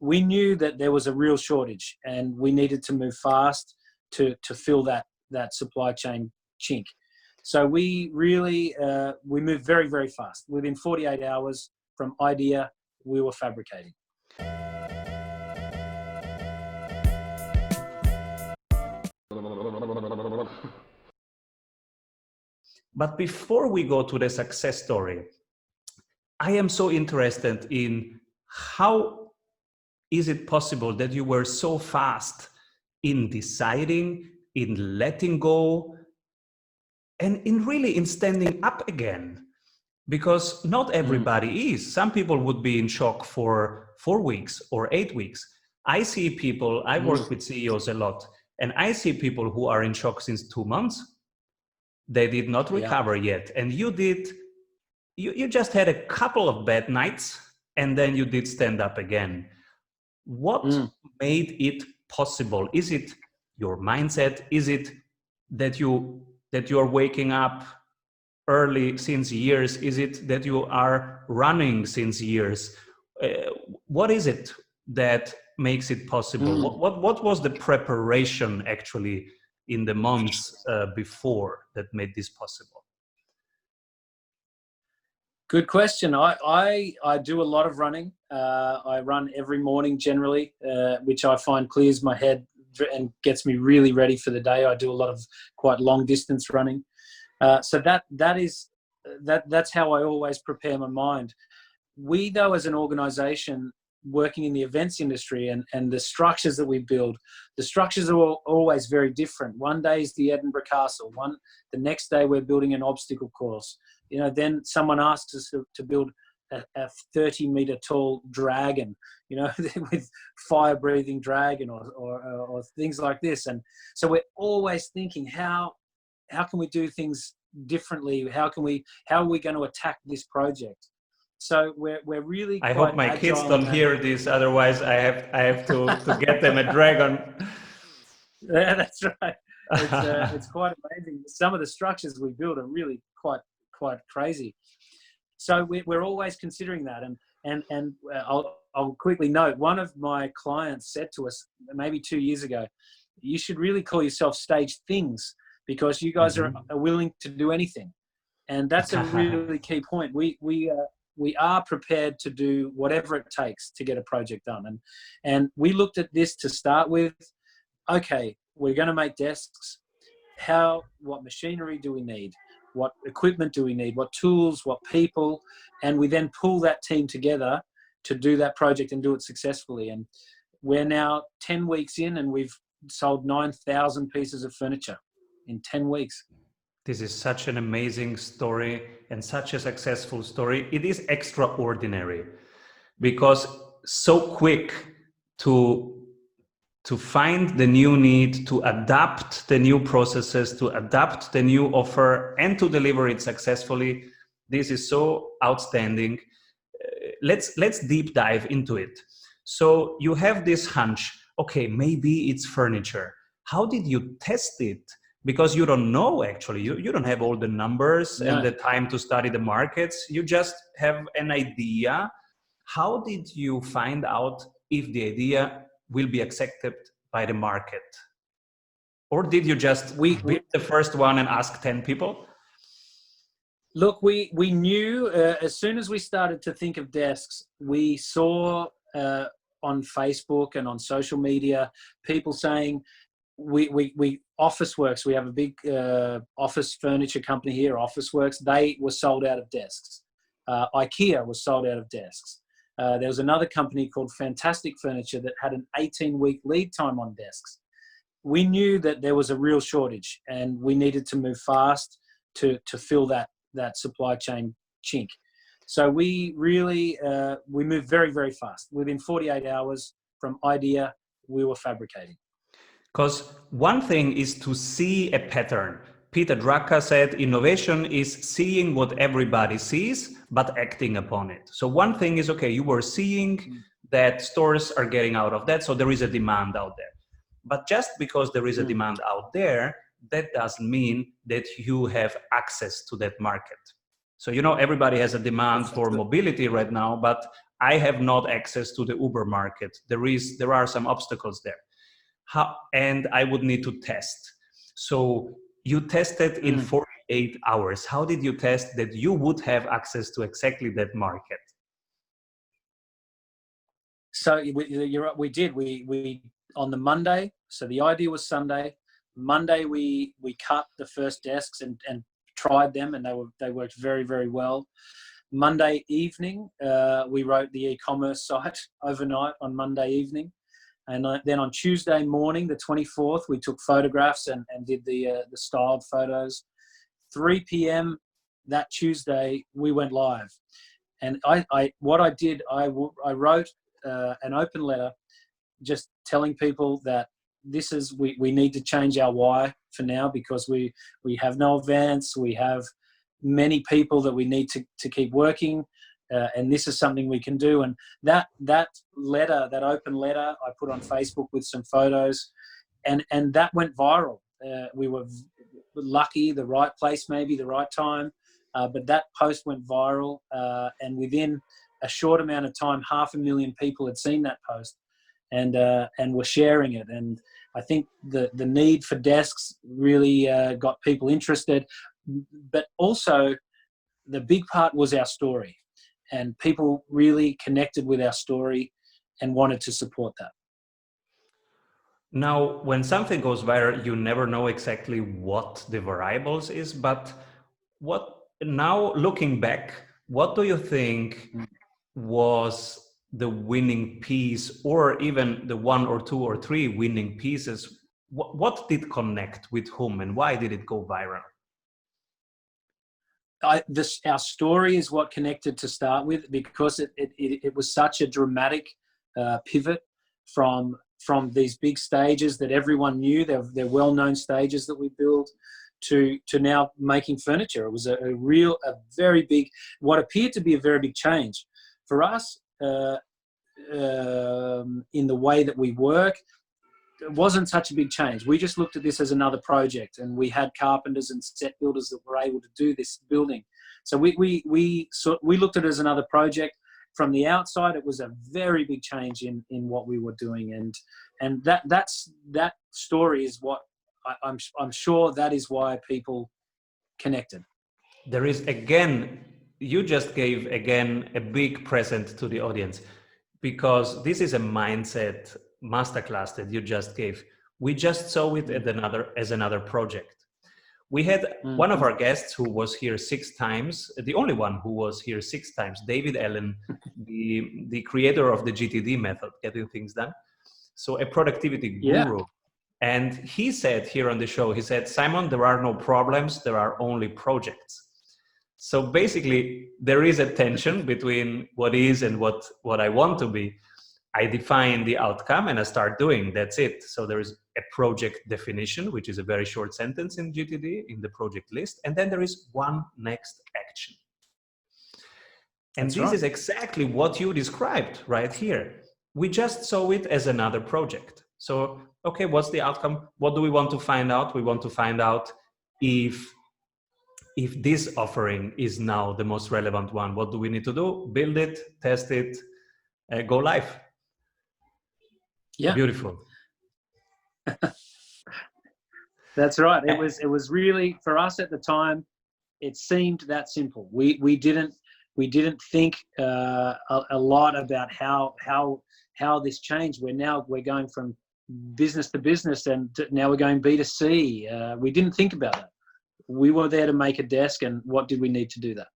we knew that there was a real shortage, and we needed to move fast to fill that supply chain chink. So we really we moved very, very fast. Within 48 hours from idea, we were fabricating. But before we go to the success story, I am so interested in how is it possible that you were so fast in deciding, in letting go, and in standing up again? Because not everybody is. Some people would be in shock for 4 weeks or 8 weeks. I see people, I work with CEOs a lot, and I see people who are in shock since 2 months. They did not recover yet. And you did, you just had a couple of bad nights, and then you did stand up again. What made it possible? Is it your mindset? Is it that you are waking up early since years? Is it that you are running since years? What is it that makes it possible? What was the preparation actually in the months before that made this possible? Good question. I do a lot of running. I run every morning generally, which I find clears my head and gets me really ready for the day. I do a lot of quite long distance running. So that's how I always prepare my mind. We, though, as an organization working in the events industry and the structures that we build, the structures are always very different. One day is the Edinburgh Castle. The next day we're building an obstacle course. You know, then someone asks us to build a 30-meter tall dragon, you know, with fire-breathing dragon or things like this. And so we're always thinking, how can we do things differently? How are we going to attack this project? So we're really. I hope my kids don't hear this. Otherwise, I have to get them a dragon. Yeah, that's right. It's quite amazing. Some of the structures we build are really quite crazy. So we're always considering that. And I'll quickly note, one of my clients said to us maybe 2 years ago, you should really call yourself Stage Things, because you guys are willing to do anything. And that's a really key point. We are prepared to do whatever it takes to get a project done. And we looked at this to start with. Okay, we're going to make desks. What machinery do we need? What equipment do we need? What tools, what people? And we then pull that team together to do that project and do it successfully. And we're now 10 weeks in, and we've sold 9,000 pieces of furniture in 10 weeks. This is such an amazing story and such a successful story. It is extraordinary because so quick to find the new need, to adapt the new processes, to adapt the new offer, and to deliver it successfully. This is so outstanding. Let's deep dive into it. So you have this hunch, okay, maybe it's furniture. How did you test it? Because you don't know, actually. You don't have all the numbers and the time to study the markets. You just have an idea. How did you find out if the idea will be accepted by the market? Or did you just build the first one and ask 10 people? Look, we knew as soon as we started to think of desks, we saw on Facebook and on social media people saying, we Officeworks, we have a big office furniture company here, Officeworks, they were sold out of desks. IKEA was sold out of desks. There was another company called Fantastic Furniture that had an 18-week lead time on desks. We knew that there was a real shortage, and we needed to move fast to fill that supply chain chink. So we really we moved very, very fast. Within 48 hours from idea, we were fabricating. Because one thing is to see a pattern. Peter Drucker said innovation is seeing what everybody sees, but acting upon it. So one thing is, okay, you were seeing that stores are getting out of that, so there is a demand out there. But just because there is a demand out there, that doesn't mean that you have access to that market. So, you know, everybody has a demand for mobility right now, but I have not access to the Uber market. There are some obstacles there. And I would need to test. So you tested in 48 hours. How did you test that you would have access to exactly that market? So you're right, we did. We on the Monday. So the idea was Sunday. Monday we cut the first desks and tried them, and they worked very, very well. Monday evening, we wrote the e-commerce site overnight on Monday evening. And then on Tuesday morning, the 24th, we took photographs and did the styled photos. 3 p.m. that Tuesday, we went live. And I wrote an open letter just telling people that we need to change our why for now, because we have no events, we have many people that we need to keep working, and this is something we can do. And that letter, that open letter, I put on Facebook with some photos, and that went viral. We were lucky, the right place, maybe the right time, but that post went viral, and within a short amount of time, 500,000 people had seen that post and were sharing it. And I think the need for desks really got people interested, but also the big part was our story, and people really connected with our story and wanted to support that. Now, when something goes viral, you never know exactly what the variables is, but now looking back, what do you think was the winning piece, or even the 1 or 2 or 3 winning pieces? What did connect with whom, and why did it go viral? Our story is what connected to start with, because it was such a dramatic pivot from these big stages that everyone knew. They're well-known stages that we built, to now making furniture. It was a very big, what appeared to be a very big change for us in the way that we work. It wasn't such a big change. We just looked at this as another project, and we had carpenters and set builders that were able to do this building. So we looked at it as another project. From the outside, it was a very big change in what we were doing, and that story is what I'm sure that is why people connected. There is, again, you just gave again a big present to the audience, because this is a mindset masterclass that you just gave. We just saw it as another project. We had one of our guests who was here 6 times, the only one who was here 6 times, David Allen, the creator of the GTD method, getting things done. So a productivity guru. Yeah. And he said here on the show, he said, Simon, there are no problems, there are only projects. So basically, there is a tension between what is and what I want to be. I define the outcome and I start doing, that's it. So there is a project definition, which is a very short sentence in GTD, in the project list. And then there is one next action. And that's this right. is exactly what you described right here. We just saw it as another project. So, okay, what's the outcome? What do we want to find out? We want to find out if this offering is now the most relevant one. What do we need to do? Build it, test it, go live. Yeah. Beautiful. That's right. It was really, for us at the time, it seemed that simple. We didn't think a lot about how this changed. We're going from business to business, and now we're going B2C. We didn't think about it. We were there to make a desk, and what did we need to do that?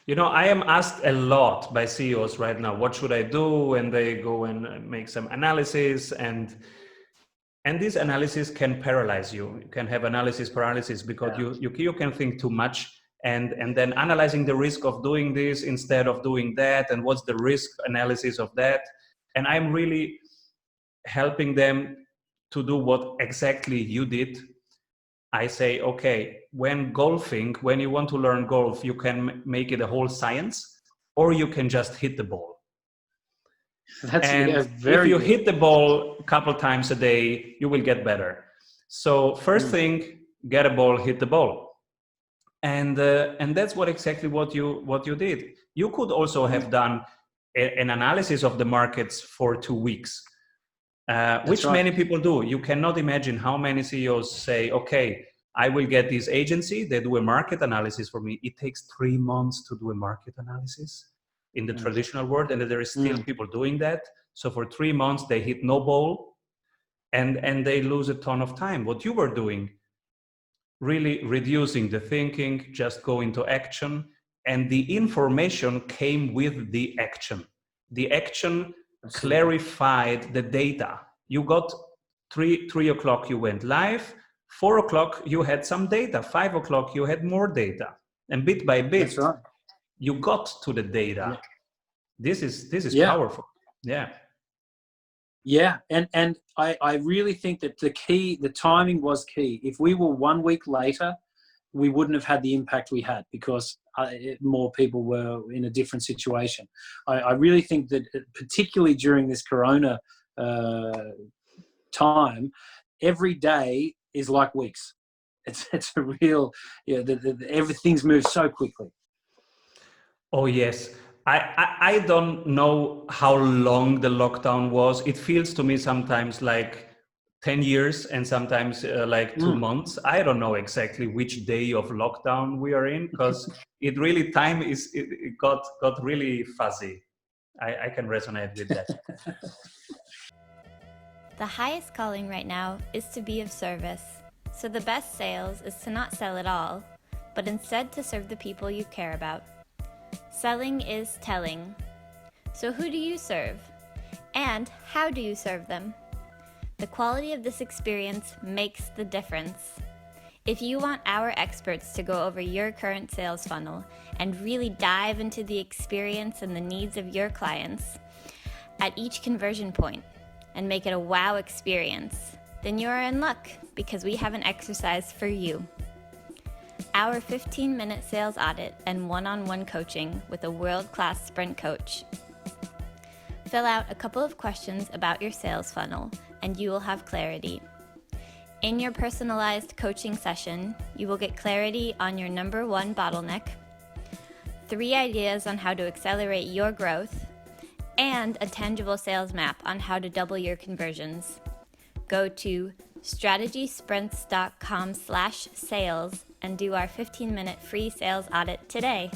You know, I am asked a lot by CEOs right now, what should I do? And they go and make some analysis, and this analysis can paralyze you. You can have analysis paralysis, because you can think too much, and then analyzing the risk of doing this instead of doing that, and what's the risk analysis of that. And I'm really helping them to do what exactly you did. I say, okay, when you want to learn golf, you can make it a whole science, or you can just hit the ball. If you hit the ball a couple times a day, you will get better. So first thing, get a ball, hit the ball. And that's exactly what you did. You could also have done an analysis of the markets for 2 weeks, which right. many people do. You cannot imagine how many CEOs say, okay, I will get this agency, they do a market analysis for me. It takes 3 months to do a market analysis in the traditional world, and there is still people doing that. So for 3 months, they hit no ball, and they lose a ton of time. What you were doing, really reducing the thinking, just go into action, and the information came with the action. The action clarified the data. You got 3 o'clock, you went live. 4 o'clock, you had some data. 5 o'clock, you had more data. And bit by bit, That's right. you got to the data. This is powerful. Yeah. Yeah, and I really think that the timing was key. If we were 1 week later, we wouldn't have had the impact we had, because more people were in a different situation. I really think that, particularly during this Corona time, every day is like weeks. It's a real, everything's moved so quickly. Oh yes. I don't know how long the lockdown was. It feels to me sometimes like 10 years and sometimes like 2 months. I don't know exactly which day of lockdown we are in, because it really it got really fuzzy. I can resonate with that. The highest calling right now is to be of service. So the best sales is to not sell at all, but instead to serve the people you care about. Selling is telling. So who do you serve? And how do you serve them? The quality of this experience makes the difference. If you want our experts to go over your current sales funnel and really dive into the experience and the needs of your clients at each conversion point and make it a wow experience, then you are in luck, because we have an exercise for you. Our 15-minute sales audit and one-on-one coaching with a world-class sprint coach. Fill out a couple of questions about your sales funnel and you will have clarity. In your personalized coaching session, you will get clarity on your number 1 bottleneck, 3 ideas on how to accelerate your growth, and a tangible sales map on how to double your conversions. Go to strategysprints.com/sales and do our 15-minute free sales audit today.